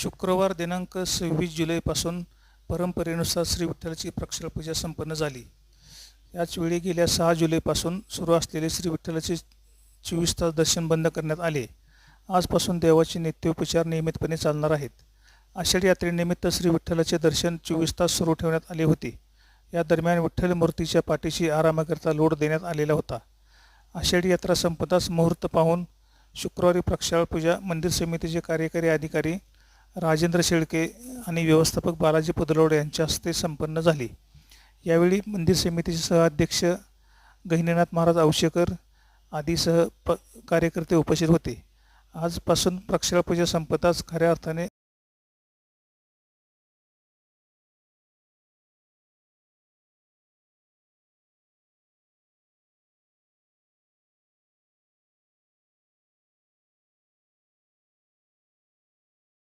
शुक्रवार दिनांक 26 जुलैपासून परंपरेनुसार श्री विठ्ठलाची प्रक्षाळ पूजा संपन्न झाली. याचवेळी गेल्या 6 जुलैपासून सुरू असलेले श्री विठ्ठलाचे 24 तास दर्शन बंद करण्यात आले. आजपासून देवाचे नित्योपचार नियमितपणे चालणार आहेत. आषाढी यात्रेनिमित्त श्री विठ्ठलाचे दर्शन 24 तास सुरू ठेवण्यात आले होते. या दरम्यान विठ्ठल मूर्तीच्या पाठीशी आरामाकरता लोड देण्यात आलेला होता. आषाढी यात्रा संपताच मुहूर्त पाहून शुक्रवारी प्रक्षाळ पूजा मंदिर समितीचे कार्यकारी अधिकारी राजेंद्र शेळके आणि व्यवस्थापक बालाजी पुदलवड यांच्या हस्ते संपन्न झाली. यावेळी मंदिर समितीचे सहअध्यक्ष गहिनीनाथ महाराज औशेकर आदी कार्यकर्ते उपस्थित होते. आजपासून प्रक्षाळ पूजा संपताच खऱ्या अर्थाने